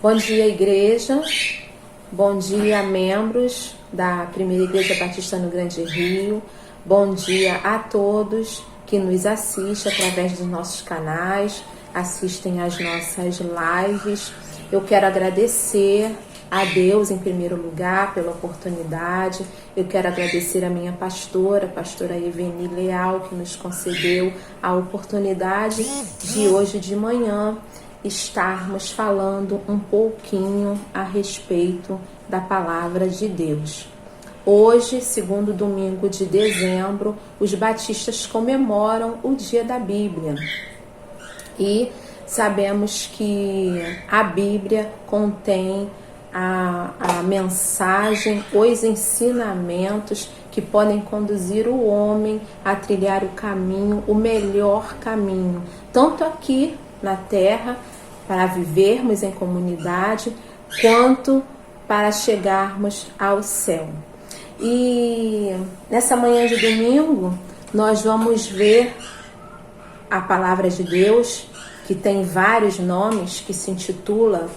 Bom dia, igreja. Bom dia, membros da Primeira Igreja Batista no Grande Rio. Bom dia a todos que nos assistem através dos nossos canais, assistem às nossas lives. Eu quero agradecer a Deus em primeiro lugar pela oportunidade. Eu quero agradecer a minha pastora, a pastora Eveni Leal, que nos concedeu a oportunidade de hoje de manhã estarmos falando um pouquinho a respeito da palavra de Deus. Hoje, segundo domingo de dezembro, os batistas comemoram o Dia da Bíblia. E sabemos que a Bíblia contém a mensagem, os ensinamentos que podem conduzir o homem a trilhar o caminho, o melhor caminho, tanto aqui na terra, para vivermos em comunidade, quanto para chegarmos ao céu. E nessa manhã de domingo, nós vamos ver a palavra de Deus, que tem vários nomes, que se intitula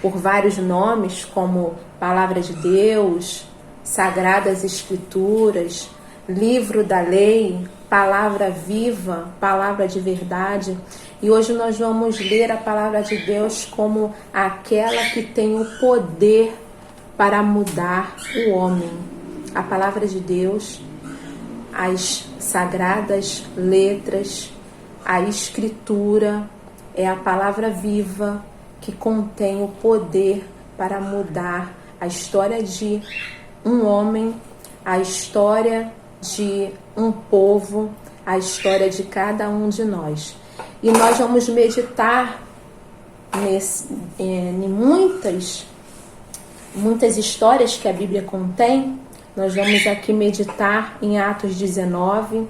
por vários nomes, como Palavra de Deus, Sagradas Escrituras, Livro da Lei, Palavra Viva, Palavra de Verdade. E hoje nós vamos ler a Palavra de Deus como aquela que tem o poder para mudar o homem. A Palavra de Deus, as Sagradas Letras, a Escritura, é a Palavra Viva que contém o poder para mudar a história de um homem, a história de um povo, a história de cada um de nós. E nós vamos meditar em muitas histórias que a Bíblia contém. Nós vamos aqui meditar em Atos 19,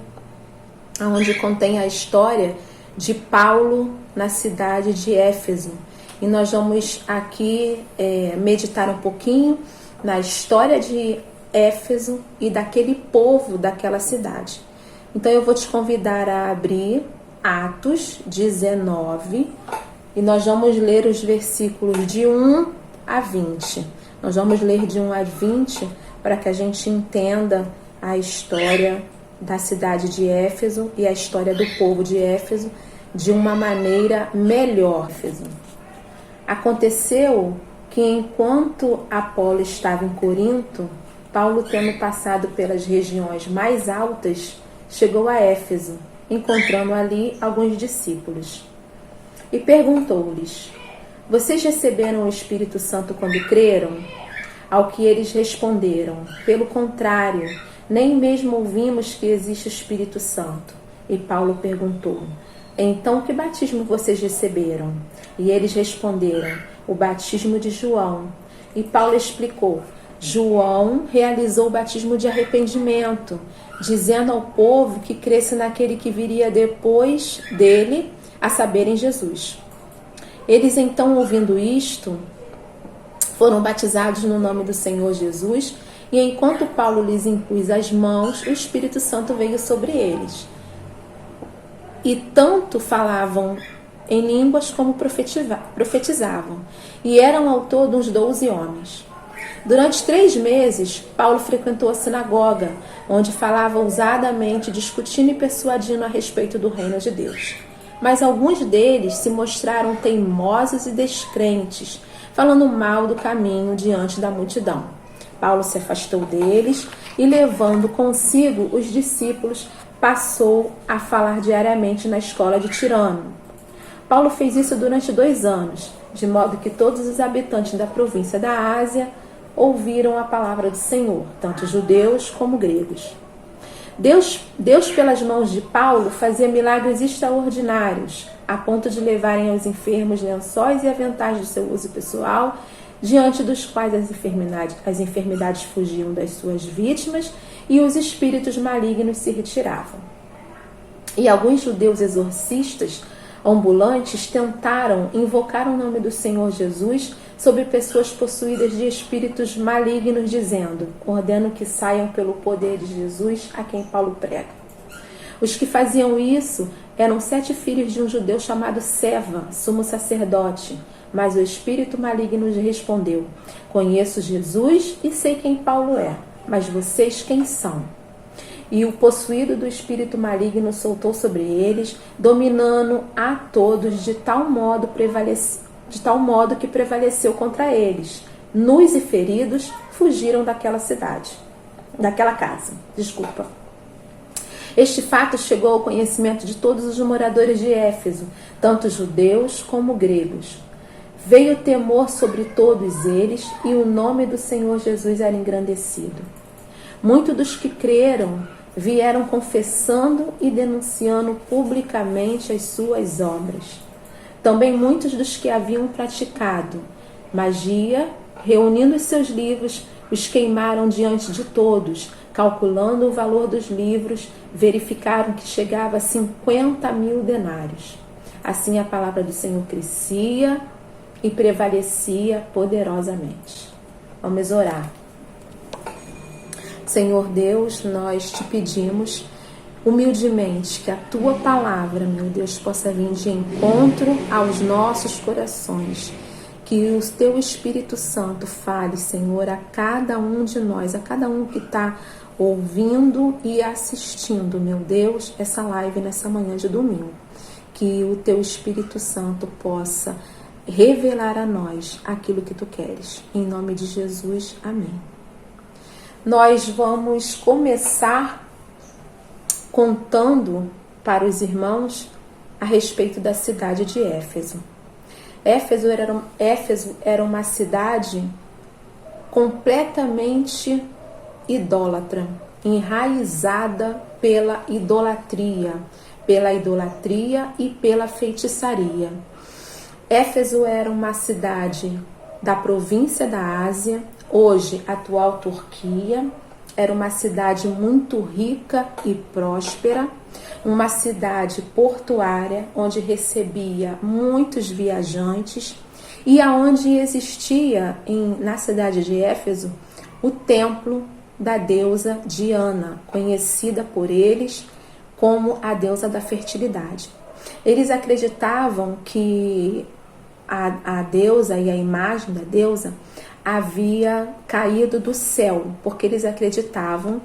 onde contém a história de Paulo na cidade de Éfeso. E nós vamos aqui meditar um pouquinho na história de Éfeso e daquele povo daquela cidade. Então eu vou te convidar a abrir Atos 19 e nós vamos ler os versículos de 1 a 20. Nós vamos ler de 1 a 20 para que a gente entenda a história da cidade de Éfeso e a história do povo de Éfeso de uma maneira melhor. Aconteceu que enquanto Apolo estava em Corinto, Paulo, tendo passado pelas regiões mais altas, chegou a Éfeso, encontrando ali alguns discípulos. E perguntou-lhes: vocês receberam o Espírito Santo quando creram? Ao que eles responderam: pelo contrário, nem mesmo ouvimos que existe o Espírito Santo. E Paulo perguntou: então que batismo vocês receberam? E eles responderam: o batismo de João. E Paulo explicou: João realizou o batismo de arrependimento, dizendo ao povo que cresce naquele que viria depois dele, a saber, em Jesus. Eles então, ouvindo isto, foram batizados no nome do Senhor Jesus, e enquanto Paulo lhes impôs as mãos, o Espírito Santo veio sobre eles. E tanto falavam em línguas como profetizavam, e eram ao todo uns 12 homens. Durante 3 meses, Paulo frequentou a sinagoga, onde falava ousadamente, discutindo e persuadindo a respeito do reino de Deus. Mas alguns deles se mostraram teimosos e descrentes, falando mal do caminho diante da multidão. Paulo se afastou deles e, levando consigo os discípulos, passou a falar diariamente na escola de Tirano. Paulo fez isso durante 2 anos, de modo que todos os habitantes da província da Ásia ouviram a palavra do Senhor, tanto judeus como gregos. Deus, pelas mãos de Paulo, fazia milagres extraordinários, a ponto de levarem aos enfermos lençóis e aventais do seu uso pessoal, diante dos quais as enfermidades fugiam das suas vítimas e os espíritos malignos se retiravam. E alguns judeus exorcistas ambulantes tentaram invocar o nome do Senhor Jesus sobre pessoas possuídas de espíritos malignos, dizendo: ordeno que saiam pelo poder de Jesus a quem Paulo prega. Os que faziam isso eram 7 filhos de um judeu chamado Seva, sumo sacerdote, Mas o espírito maligno lhe respondeu: conheço Jesus e sei quem Paulo é, mas vocês quem são? E o possuído do espírito maligno soltou sobre eles, dominando a todos de tal modo que prevaleceu contra eles. Nus e feridos fugiram daquela casa. Este fato chegou ao conhecimento de todos os moradores de Éfeso, tanto judeus como gregos. Veio temor sobre todos eles e o nome do Senhor Jesus era engrandecido. Muitos dos que creram vieram confessando e denunciando publicamente as suas obras. Também muitos dos que haviam praticado magia, reunindo os seus livros, os queimaram diante de todos. Calculando o valor dos livros, verificaram que chegava a 50.000 denários. Assim a palavra do Senhor crescia e prevalecia poderosamente. Vamos orar. Senhor Deus, nós te pedimos humildemente que a tua palavra, meu Deus, possa vir de encontro aos nossos corações. Que o teu Espírito Santo fale, Senhor, a cada um de nós, a cada um que está ouvindo e assistindo, meu Deus, essa live nessa manhã de domingo. Que o teu Espírito Santo possa revelar a nós aquilo que tu queres. Em nome de Jesus, amém. Nós vamos começar contando para os irmãos a respeito da cidade de Éfeso. Éfeso era uma cidade completamente idólatra, enraizada pela idolatria e pela feitiçaria. Éfeso era uma cidade da província da Ásia, hoje atual Turquia. Era uma cidade muito rica e próspera, uma cidade portuária onde recebia muitos viajantes e aonde existia na cidade de Éfeso o templo da deusa Diana, conhecida por eles como a deusa da fertilidade. Eles acreditavam que a deusa e a imagem da deusa havia caído do céu, porque eles acreditavam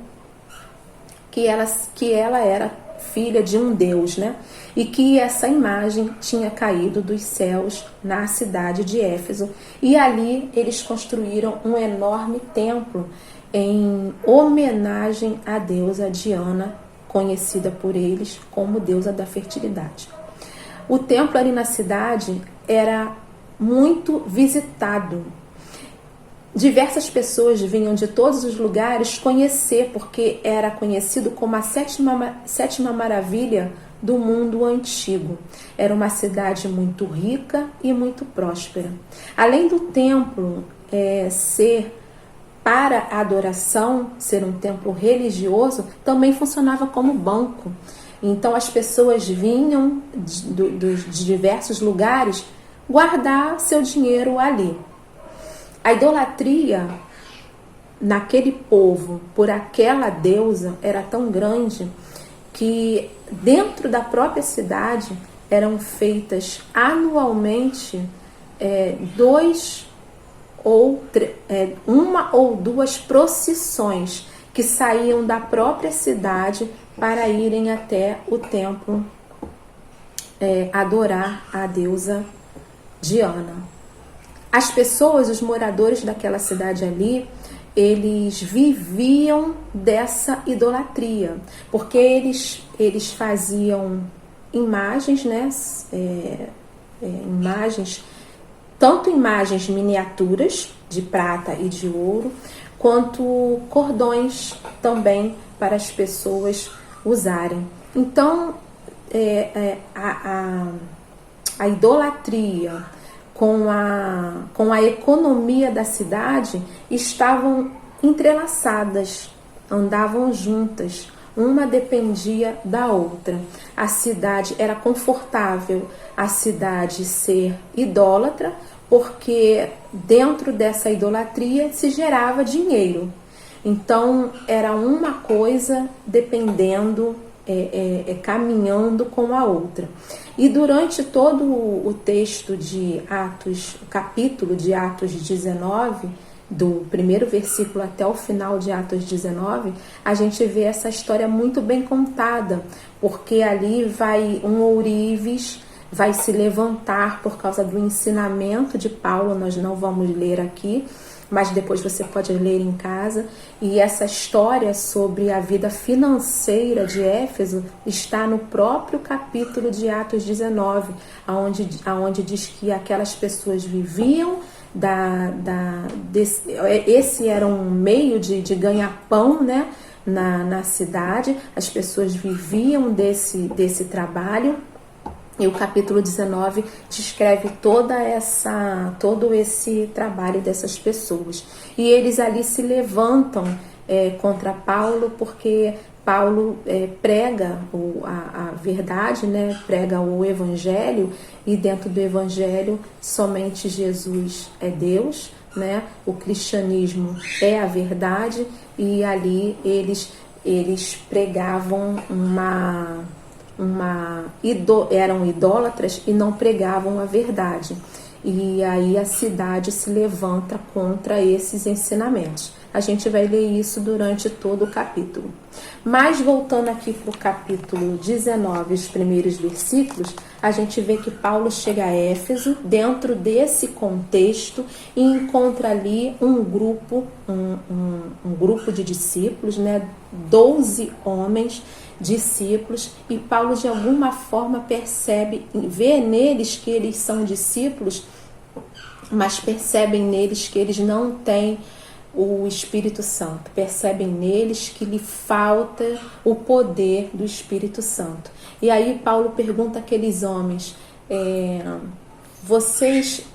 que ela era filha de um deus, né? E que essa imagem tinha caído dos céus na cidade de Éfeso. E ali eles construíram um enorme templo em homenagem à deusa Diana, conhecida por eles como deusa da fertilidade. O templo ali na cidade era muito visitado. Diversas pessoas vinham de todos os lugares conhecer, porque era conhecido como a sétima maravilha do mundo antigo. Era uma cidade muito rica e muito próspera. Além do templo ser para a adoração, ser um templo religioso, também funcionava como banco. Então as pessoas vinham de diversos lugares guardar seu dinheiro ali. A idolatria naquele povo por aquela deusa era tão grande que dentro da própria cidade eram feitas anualmente uma ou duas procissões que saíam da própria cidade para irem até o templo adorar a deusa Diana. As pessoas, os moradores daquela cidade ali, eles viviam dessa idolatria, porque eles faziam imagens, né? Tanto imagens miniaturas de prata e de ouro, quanto cordões também para as pessoas usarem. Então, a idolatria com a economia da cidade estavam entrelaçadas, andavam juntas, uma dependia da outra. A cidade era confortável, a cidade ser idólatra, porque dentro dessa idolatria se gerava dinheiro. Então era uma coisa dependendo caminhando com a outra. E durante todo o texto de Atos, o capítulo de Atos 19, do primeiro versículo até o final de Atos 19, a gente vê essa história muito bem contada, porque ali vai um ourives, vai se levantar por causa do ensinamento de Paulo, nós não vamos ler aqui, mas depois você pode ler em casa. E essa história sobre a vida financeira de Éfeso está no próprio capítulo de Atos 19, onde diz que aquelas pessoas viviam esse era um meio de ganhar pão, né, na cidade. As pessoas viviam desse trabalho. E o capítulo 19 descreve todo esse trabalho dessas pessoas. E eles ali se levantam contra Paulo, porque Paulo prega a verdade, né? Prega o evangelho, e dentro do evangelho somente Jesus é Deus, né? O cristianismo é a verdade, e ali eles pregavam eram idólatras e não pregavam a verdade. E aí a cidade se levanta contra esses ensinamentos. A gente vai ler isso durante todo o capítulo. Mas voltando aqui para o capítulo 19, os primeiros versículos, a gente vê que Paulo chega a Éfeso, dentro desse contexto, e encontra ali um grupo de discípulos, né? 12 homens discípulos, e Paulo de alguma forma vê neles que eles são discípulos, mas percebem neles que eles não têm o Espírito Santo, percebem neles que lhe falta o poder do Espírito Santo. E aí Paulo pergunta àqueles homens,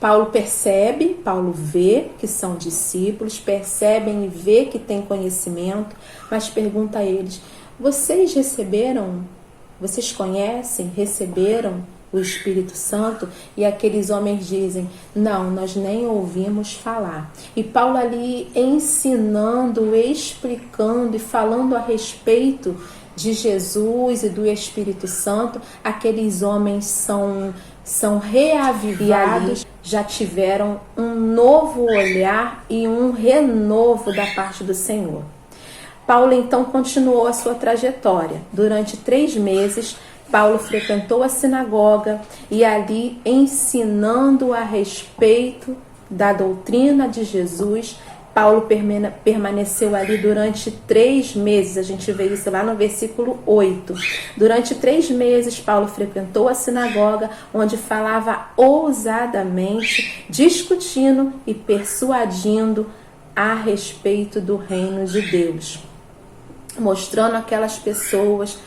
Paulo vê que são discípulos, percebem e vê que têm conhecimento, mas pergunta a eles: vocês conhecem, receberam o Espírito Santo? E aqueles homens dizem: não, nós nem ouvimos falar. E Paulo ali ensinando, explicando e falando a respeito de Jesus e do Espírito Santo, aqueles homens são reavivados, já tiveram um novo olhar e um renovo da parte do Senhor. Paulo então continuou a sua trajetória. Durante 3 meses, Paulo frequentou a sinagoga e ali, ensinando a respeito da doutrina de Jesus, Paulo permaneceu ali durante 3 meses. A gente vê isso lá no versículo 8. Durante 3 meses, Paulo frequentou a sinagoga, onde falava ousadamente, discutindo e persuadindo a respeito do reino de Deus, mostrando aquelas pessoas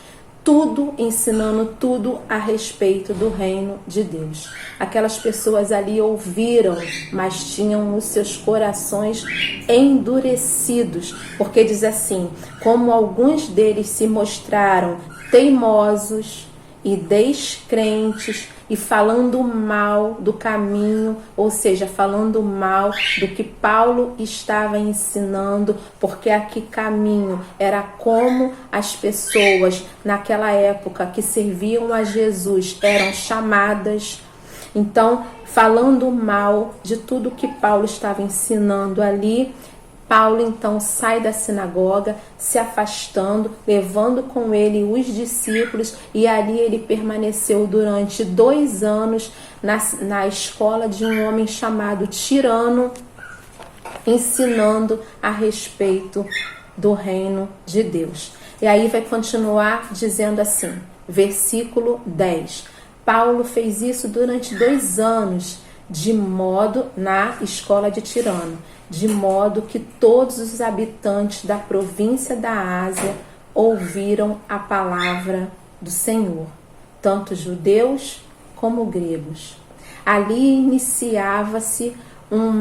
tudo, ensinando tudo a respeito do reino de Deus. Aquelas pessoas ali ouviram, mas tinham os seus corações endurecidos, porque diz assim: como alguns deles se mostraram teimosos e descrentes, e falando mal do caminho, ou seja, falando mal do que Paulo estava ensinando, porque aqui caminho era como as pessoas naquela época que serviam a Jesus eram chamadas. Então, falando mal de tudo que Paulo estava ensinando ali, Paulo então sai da sinagoga, se afastando, levando com ele os discípulos, e ali ele permaneceu durante 2 anos na escola de um homem chamado Tirano, ensinando a respeito do reino de Deus. E aí vai continuar dizendo assim, versículo 10. Paulo fez isso durante 2 anos, na escola de Tirano, de modo que todos os habitantes da província da Ásia ouviram a palavra do Senhor, tanto judeus como gregos. Ali iniciava-se um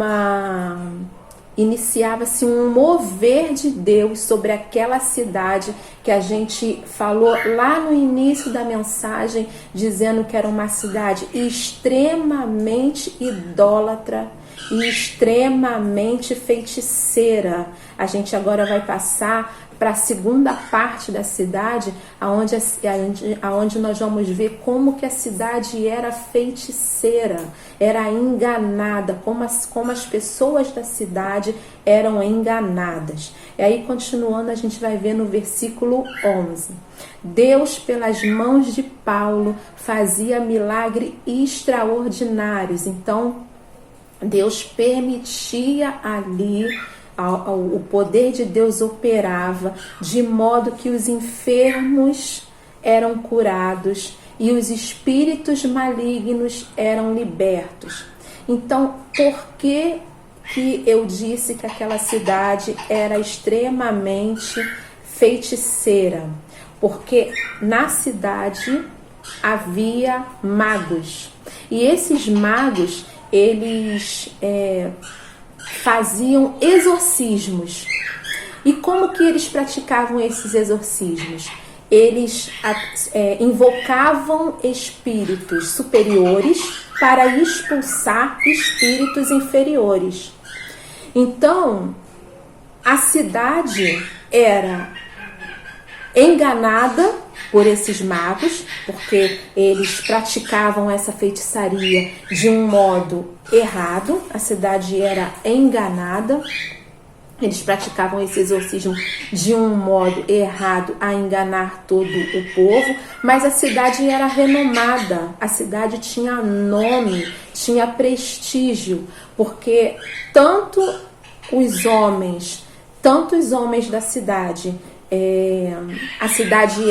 mover de Deus sobre aquela cidade que a gente falou lá no início da mensagem, dizendo que era uma cidade extremamente idólatra, e extremamente feiticeira. A gente agora vai passar para a segunda parte da cidade, aonde nós vamos ver como que a cidade era feiticeira, era enganada, como as pessoas da cidade eram enganadas. E aí, continuando, a gente vai ver no versículo 11. Deus, pelas mãos de Paulo, fazia milagres extraordinários. Então, Deus permitia ali, o poder de Deus operava de modo que os enfermos eram curados e os espíritos malignos eram libertos. Então, por que eu disse que aquela cidade era extremamente feiticeira? Porque na cidade havia magos. E esses magos, eles faziam exorcismos. E como que eles praticavam esses exorcismos? Eles invocavam espíritos superiores para expulsar espíritos inferiores. Então, a cidade era enganada por esses magos, porque eles praticavam essa feitiçaria de um modo errado. A cidade era enganada, eles praticavam esse exorcismo de um modo errado a enganar todo o povo, mas a cidade era renomada, a cidade tinha nome, tinha prestígio, porque tanto os homens da cidade, a cidade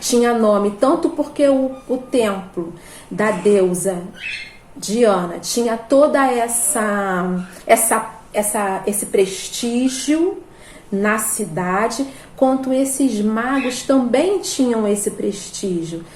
tinha nome, tanto porque o templo da deusa Diana tinha toda esse prestígio na cidade, quanto esses magos também tinham esse prestígio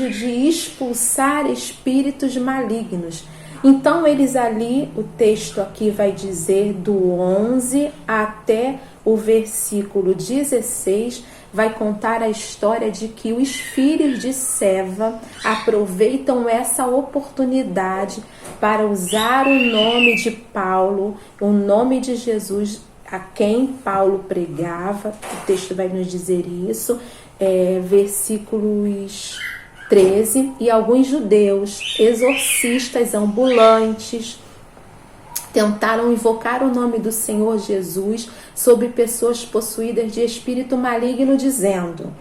de expulsar espíritos malignos. Então eles ali, o texto aqui vai dizer do 11 até o versículo 16, vai contar a história de que os filhos de Seva aproveitam essa oportunidade para usar o nome de Paulo, o nome de Jesus a quem Paulo pregava. O texto vai nos dizer isso, versículos 13, e alguns judeus, exorcistas ambulantes, tentaram invocar o nome do Senhor Jesus sobre pessoas possuídas de espírito maligno, dizendo: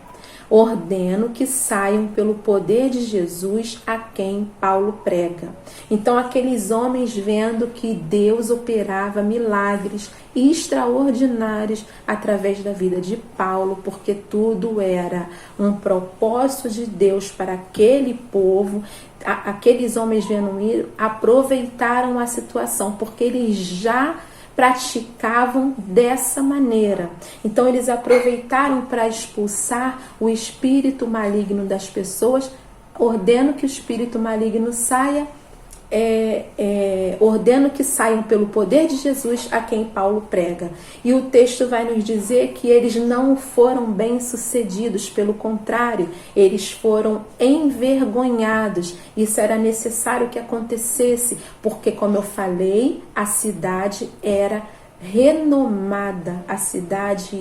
ordeno que saiam pelo poder de Jesus a quem Paulo prega. Então aqueles homens, vendo que Deus operava milagres extraordinários através da vida de Paulo, porque tudo era um propósito de Deus para aquele povo, aqueles homens vendo ir, aproveitaram a situação, porque eles já praticavam dessa maneira. Então eles aproveitaram para expulsar o espírito maligno das pessoas. Ordeno que o espírito maligno saia, ordeno que saiam pelo poder de Jesus a quem Paulo prega. E o texto vai nos dizer que eles não foram bem-sucedidos, pelo contrário, eles foram envergonhados. Isso era necessário que acontecesse, porque, como eu falei, a cidade era renomada, a cidade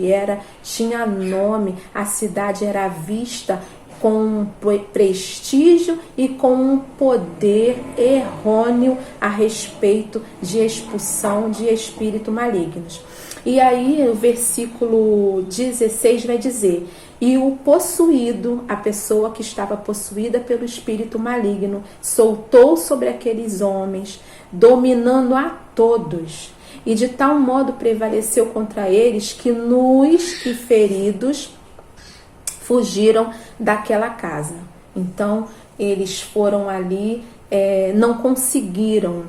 tinha nome, a cidade era vista com prestígio e com um poder errôneo a respeito de expulsão de espíritos malignos. E aí o versículo 16 vai dizer: e o possuído, a pessoa que estava possuída pelo espírito maligno, soltou sobre aqueles homens, dominando a todos, e de tal modo prevaleceu contra eles que nus e feridos fugiram daquela casa. Então eles foram ali, não conseguiram,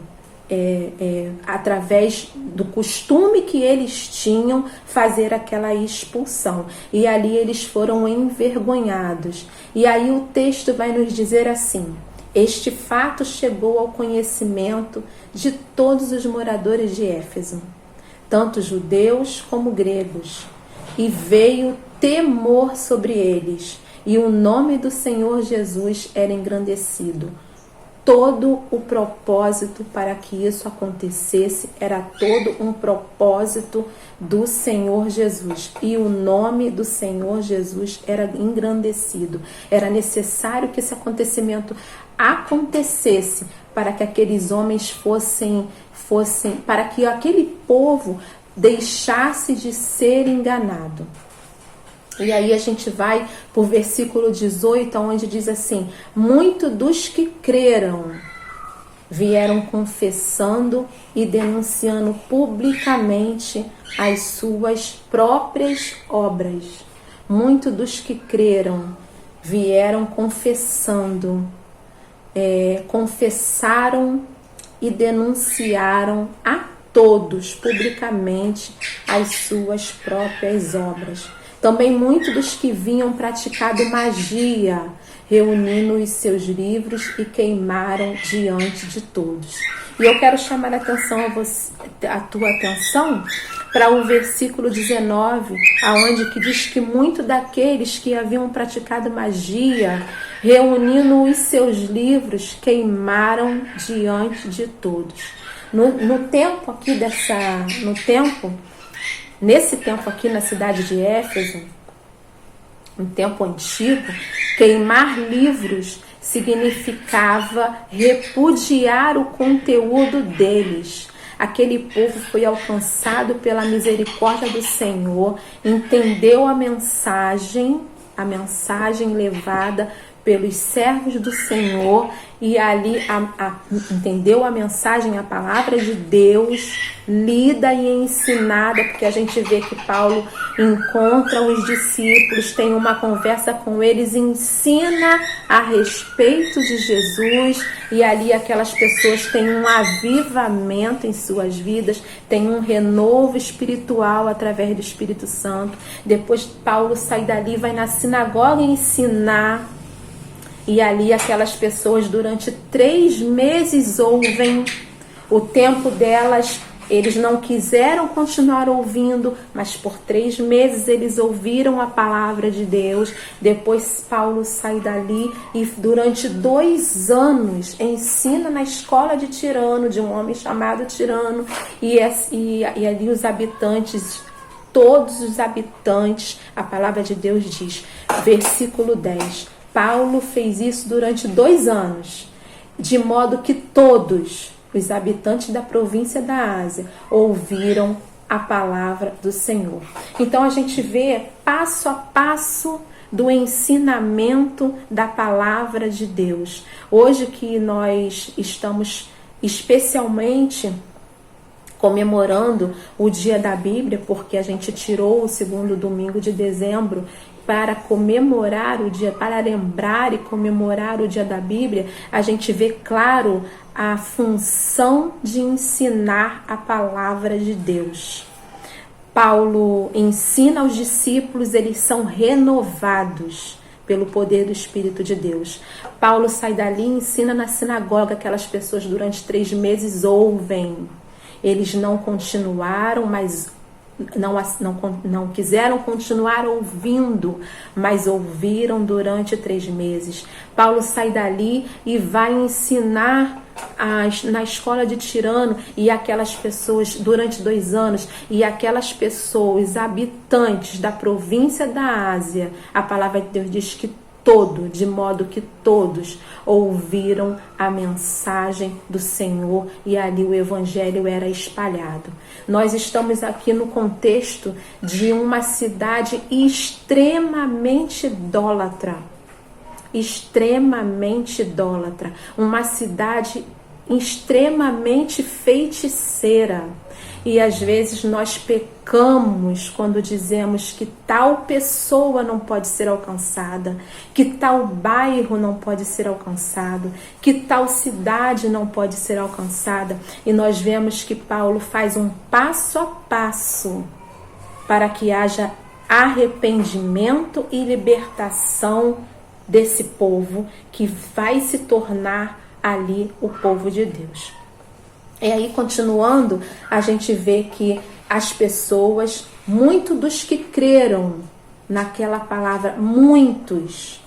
através do costume que eles tinham, fazer aquela expulsão, e ali eles foram envergonhados. E aí o texto vai nos dizer assim: este fato chegou ao conhecimento de todos os moradores de Éfeso, tanto judeus como gregos, e veio temor sobre eles, e o nome do Senhor Jesus era engrandecido. todo o propósito para que isso acontecesse, era todo um propósito do Senhor Jesus. E o nome do Senhor Jesus era engrandecido. Era necessário que esse acontecimento acontecesse para que aqueles homens fossem, para que aquele povo deixasse de ser enganado. E aí a gente vai para o versículo 18, onde diz assim: muitos dos que creram vieram confessando e denunciando publicamente as suas próprias obras. Muitos dos que creram vieram confessando, confessaram e denunciaram a todos publicamente as suas próprias obras. Também muitos dos que vinham praticado magia, reunindo os seus livros e queimaram diante de todos. E eu quero chamar a tua atenção para o versículo 19, aonde que diz que muitos daqueles que haviam praticado magia, reunindo os seus livros, queimaram diante de todos. Nesse tempo aqui na cidade de Éfeso, um tempo antigo, queimar livros significava repudiar o conteúdo deles. Aquele povo foi alcançado pela misericórdia do Senhor, entendeu a mensagem levada pelos servos do Senhor, e ali entendeu a mensagem, a palavra de Deus, lida e ensinada, porque a gente vê que Paulo encontra os discípulos, tem uma conversa com eles, ensina a respeito de Jesus, e ali aquelas pessoas têm um avivamento em suas vidas, têm um renovo espiritual através do Espírito Santo. Depois Paulo sai dali, vai na sinagoga ensinar, e ali aquelas pessoas durante 3 meses ouvem. O tempo delas, eles não quiseram continuar ouvindo, mas por 3 meses eles ouviram a palavra de Deus. Depois Paulo sai dali e durante 2 anos ensina na escola de Tirano, de um homem chamado Tirano, e ali os habitantes, todos os habitantes, a palavra de Deus diz, versículo 10, Paulo fez isso durante 2 anos, de modo que todos os habitantes da província da Ásia ouviram a palavra do Senhor. Então a gente vê passo a passo do ensinamento da palavra de Deus. Hoje que nós estamos especialmente comemorando o Dia da Bíblia, porque a gente tirou o 2º domingo de dezembro para comemorar o dia, para lembrar e comemorar o Dia da Bíblia, a gente vê claro a função de ensinar a palavra de Deus. Paulo ensina aos discípulos, eles são renovados pelo poder do Espírito de Deus. Paulo sai dali e ensina na sinagoga, aquelas pessoas durante 3 meses ouvem. Eles não continuaram, mas não quiseram continuar ouvindo, mas ouviram durante 3 meses. Paulo sai dali e vai ensinar na escola de Tirano, e aquelas pessoas durante 2 anos, e aquelas pessoas, habitantes da província da Ásia, a palavra de Deus diz que de modo que todos ouviram a mensagem do Senhor, e ali o evangelho era espalhado. Nós estamos aqui no contexto de uma cidade extremamente idólatra, uma cidade extremamente feiticeira. E às vezes nós pecamos quando dizemos que tal pessoa não pode ser alcançada, que tal bairro não pode ser alcançado, que tal cidade não pode ser alcançada. E nós vemos que Paulo faz um passo a passo para que haja arrependimento e libertação desse povo que vai se tornar ali o povo de Deus. E aí, continuando, a gente vê que as pessoas, muitos dos que creram naquela palavra, muitos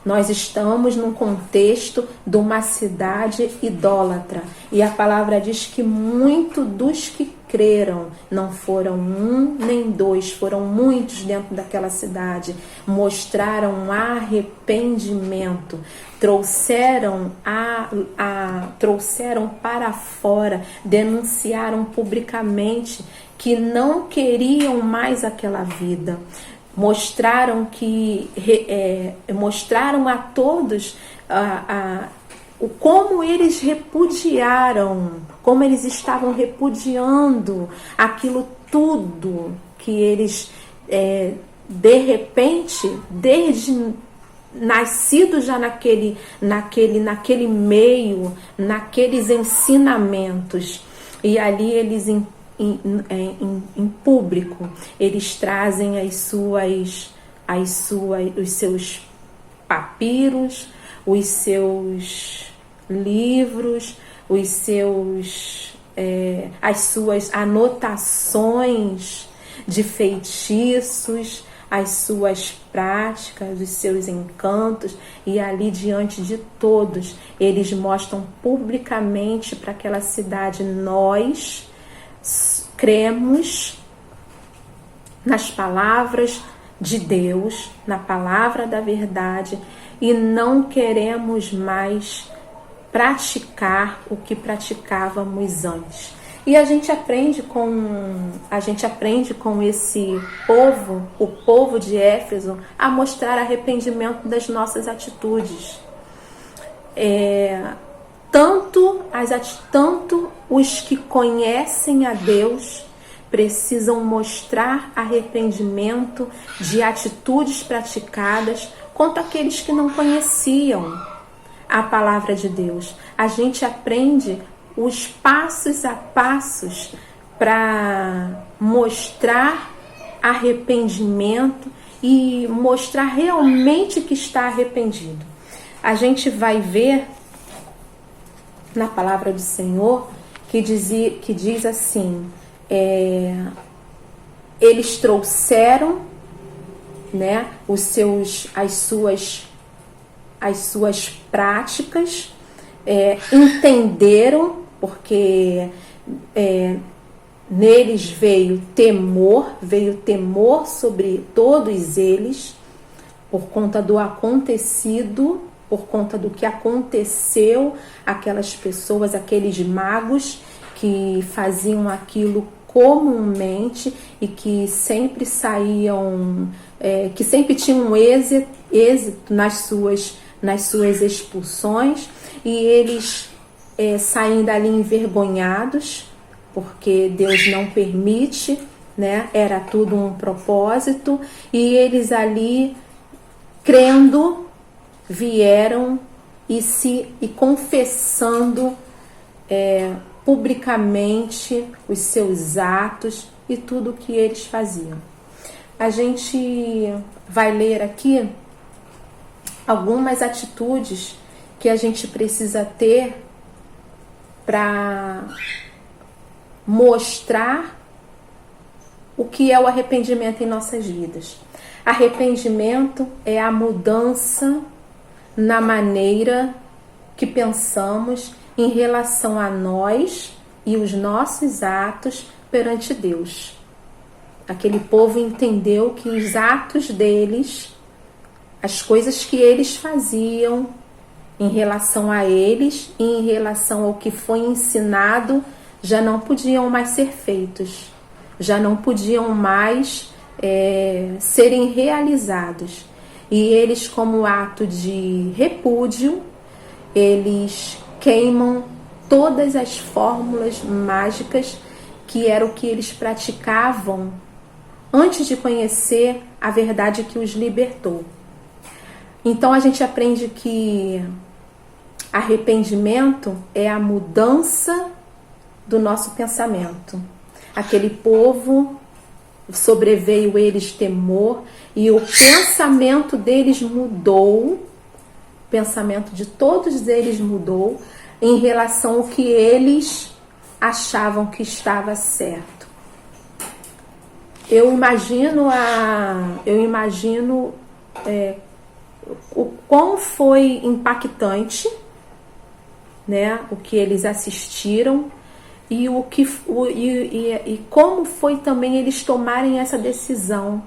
Nós estamos num contexto de uma cidade idólatra. E a palavra diz que muitos dos que creram, não foram um nem dois, foram muitos dentro daquela cidade, mostraram arrependimento, trouxeram para fora, denunciaram publicamente que não queriam mais aquela vida. Mostraram a todos como eles repudiaram, como eles estavam repudiando aquilo tudo que eles, de repente, desde nascido já naquele meio, naqueles ensinamentos, e ali eles em público, eles trazem os seus papiros, os seus livros, as suas anotações de feitiços, as suas práticas, os seus encantos, e ali diante de todos eles mostram publicamente para aquela cidade: nós cremos nas palavras de Deus, na palavra da verdade, e não queremos mais praticar o que praticávamos antes. E a gente aprende com esse povo, o povo de Éfeso, a mostrar arrependimento das nossas atitudes. Tanto os que conhecem a Deus precisam mostrar arrependimento de atitudes praticadas, quanto aqueles que não conheciam a palavra de Deus. A gente aprende os passos a passos para mostrar arrependimento e mostrar realmente que está arrependido. A gente vai ver na palavra do Senhor que diz assim: eles trouxeram, né, as suas práticas, entenderam, porque neles veio temor sobre todos eles, por conta do acontecido, por conta do que aconteceu, aquelas pessoas, aqueles magos que faziam aquilo comumente e que sempre que sempre tinham êxito nas suas expulsões, e eles saem dali envergonhados, porque Deus não permite, né? Era tudo um propósito, e eles ali, crendo, vieram e confessando publicamente os seus atos e tudo o que eles faziam. A gente vai ler aqui algumas atitudes que a gente precisa ter para mostrar o que é o arrependimento em nossas vidas. Arrependimento é a mudança na maneira que pensamos em relação a nós e os nossos atos perante Deus. Aquele povo entendeu que os atos deles, as coisas que eles faziam em relação a eles e em relação ao que foi ensinado, já não podiam mais ser feitos, já não podiam mais serem realizados. E eles, como ato de repúdio, eles queimam todas as fórmulas mágicas que era o que eles praticavam antes de conhecer a verdade que os libertou. Então a gente aprende que arrependimento é a mudança do nosso pensamento. Aquele povo, sobreveio eles temor, e o pensamento deles mudou, o pensamento de todos eles mudou em relação ao que eles achavam que estava certo. Eu imagino o quão foi impactante, né, o que eles assistiram e como foi também eles tomarem essa decisão,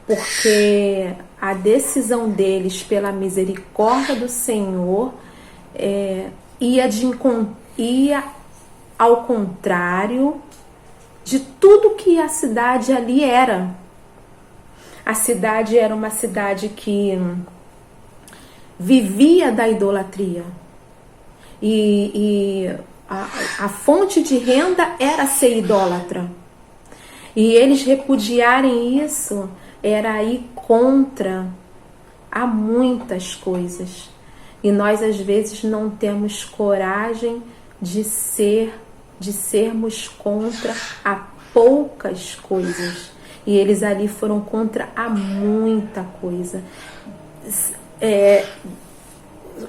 porque a decisão deles pela misericórdia do Senhor ia ao contrário de tudo que a cidade ali era. A cidade era uma cidade que vivia da idolatria. E a fonte de renda era ser idólatra. E eles repudiarem isso era ir contra a muitas coisas. E nós às vezes não temos coragem de sermos contra a poucas coisas. E eles ali foram contra a muita coisa.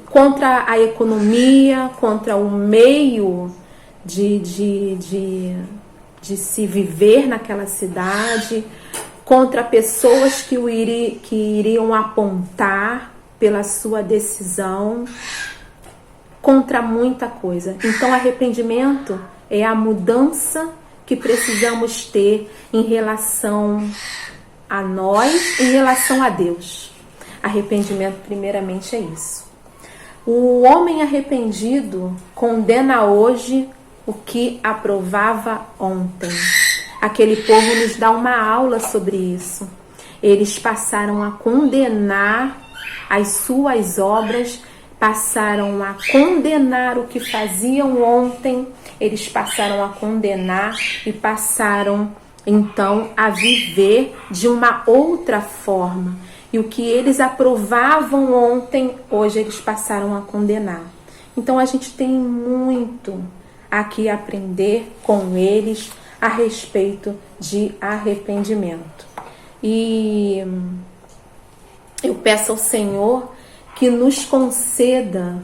Contra a economia, contra o meio de se viver naquela cidade, contra pessoas que iriam apontar pela sua decisão, contra muita coisa. Então, arrependimento é a mudança que precisamos ter em relação a nós, em relação a Deus. Arrependimento, primeiramente, é isso. O homem arrependido condena hoje o que aprovava ontem. Aquele povo nos dá uma aula sobre isso. Eles passaram a condenar as suas obras, passaram a condenar o que faziam ontem, eles passaram a condenar e passaram então a viver de uma outra forma. E o que eles aprovavam ontem, hoje eles passaram a condenar. Então a gente tem muito a que aprender com eles a respeito de arrependimento. E eu peço ao Senhor que nos conceda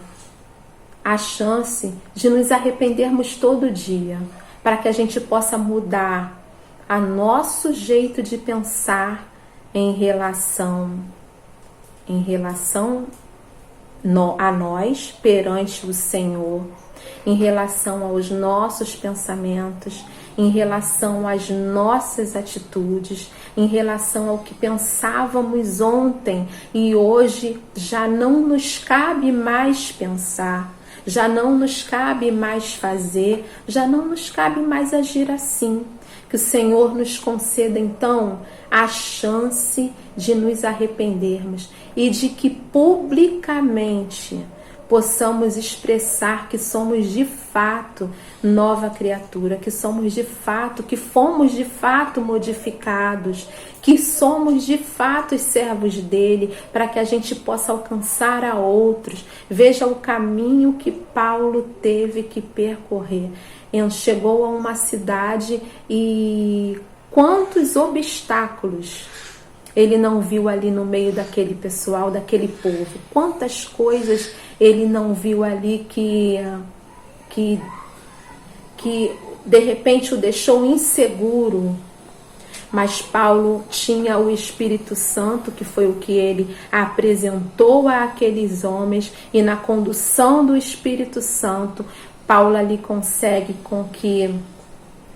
a chance de nos arrependermos todo dia, para que a gente possa mudar a nosso jeito de pensar em relação a nós perante o Senhor, em relação aos nossos pensamentos, em relação às nossas atitudes, em relação ao que pensávamos ontem e hoje já não nos cabe mais pensar, já não nos cabe mais fazer, já não nos cabe mais agir assim. Que o Senhor nos conceda então a chance de nos arrependermos e de que publicamente possamos expressar que somos de fato nova criatura, que somos de fato, que fomos de fato modificados, que somos de fato os servos dele, para que a gente possa alcançar a outros. Veja o caminho que Paulo teve que percorrer. Ele chegou a uma cidade e quantos obstáculos ele não viu ali no meio daquele pessoal, daquele povo. Quantas coisas ele não viu ali que de repente o deixou inseguro. Mas Paulo tinha o Espírito Santo, que foi o que ele apresentou àqueles homens, e na condução do Espírito Santo, Paulo ali consegue com que,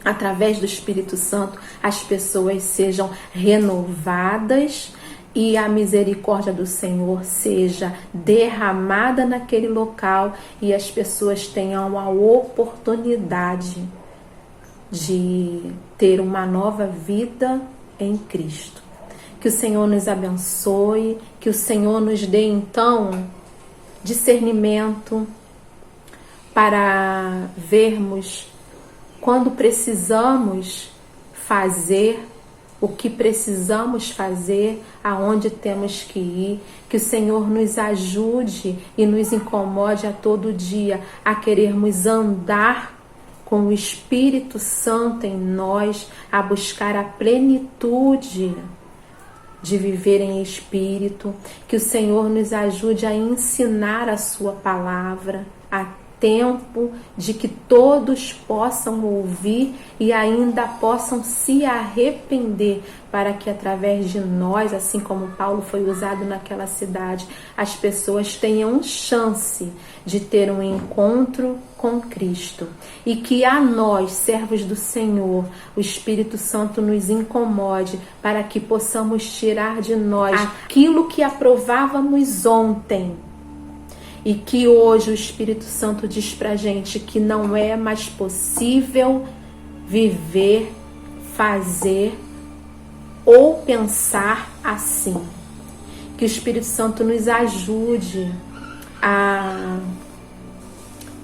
através do Espírito Santo, as pessoas sejam renovadas e a misericórdia do Senhor seja derramada naquele local e as pessoas tenham a oportunidade de ter uma nova vida em Cristo. Que o Senhor nos abençoe, que o Senhor nos dê então discernimento para vermos quando precisamos fazer o que precisamos fazer, aonde temos que ir, que o Senhor nos ajude e nos incomode a todo dia a querermos andar com o Espírito Santo em nós, a buscar a plenitude de viver em Espírito, que o Senhor nos ajude a ensinar a sua palavra a tempo de que todos possam ouvir e ainda possam se arrepender, para que através de nós, assim como Paulo foi usado naquela cidade, as pessoas tenham chance de ter um encontro com Cristo. E que a nós, servos do Senhor, o Espírito Santo nos incomode, para que possamos tirar de nós aquilo que aprovávamos ontem, e que hoje o Espírito Santo diz pra gente que não é mais possível viver, fazer ou pensar assim. Que o Espírito Santo nos ajude a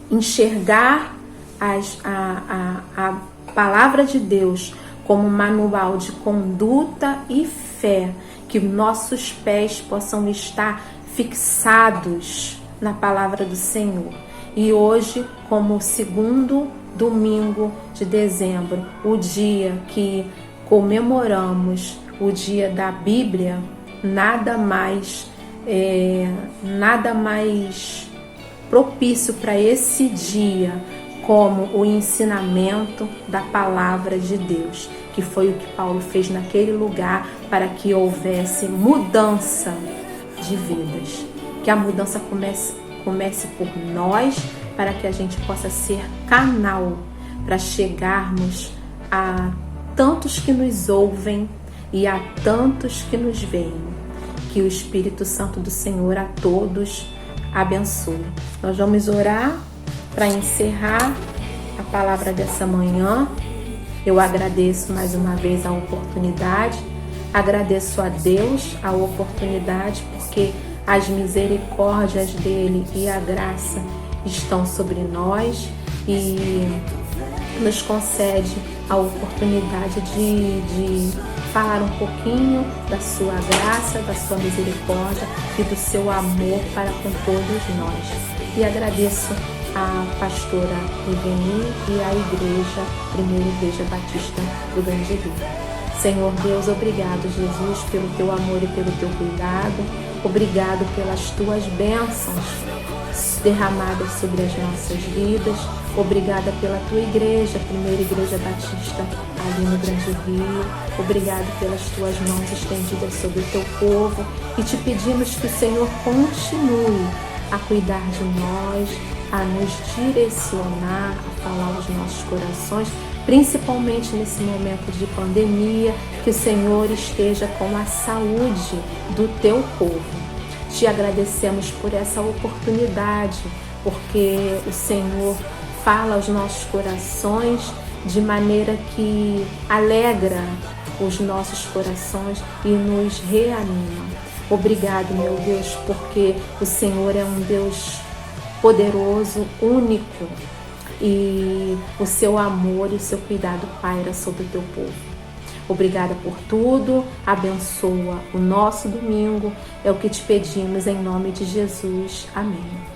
enxergar a palavra de Deus como manual de conduta e fé, que nossos pés possam estar fixados na palavra do Senhor. E hoje, como o segundo domingo de dezembro, o dia que comemoramos o dia da Bíblia, nada mais propício para esse dia como o ensinamento da palavra de Deus, que foi o que Paulo fez naquele lugar para que houvesse mudança de vidas. Que a mudança comece por nós, para que a gente possa ser canal para chegarmos a tantos que nos ouvem e a tantos que nos veem. Que o Espírito Santo do Senhor a todos abençoe. Nós vamos orar para encerrar a palavra dessa manhã. Eu agradeço mais uma vez a oportunidade, agradeço a Deus a oportunidade, porque as misericórdias dele e a graça estão sobre nós e nos concede a oportunidade de falar um pouquinho da sua graça, da sua misericórdia e do seu amor para com todos nós. E agradeço a pastora Iveni e a igreja, Primeira Igreja Batista do Grande Rio. Senhor Deus, obrigado, Jesus, pelo teu amor e pelo teu cuidado. Obrigado pelas tuas bênçãos derramadas sobre as nossas vidas. Obrigada pela tua igreja, Primeira Igreja Batista, ali no Grande Rio. Obrigado pelas tuas mãos estendidas sobre o teu povo. E te pedimos que o Senhor continue a cuidar de nós, a nos direcionar, a falar aos nossos corações, principalmente nesse momento de pandemia, que o Senhor esteja com a saúde do teu povo. Te agradecemos por essa oportunidade, porque o Senhor fala aos nossos corações de maneira que alegra os nossos corações e nos reanima. Obrigado, meu Deus, porque o Senhor é um Deus poderoso, único, e o seu amor e o seu cuidado paira sobre o teu povo. Obrigada por tudo, abençoa o nosso domingo, é o que te pedimos em nome de Jesus. Amém.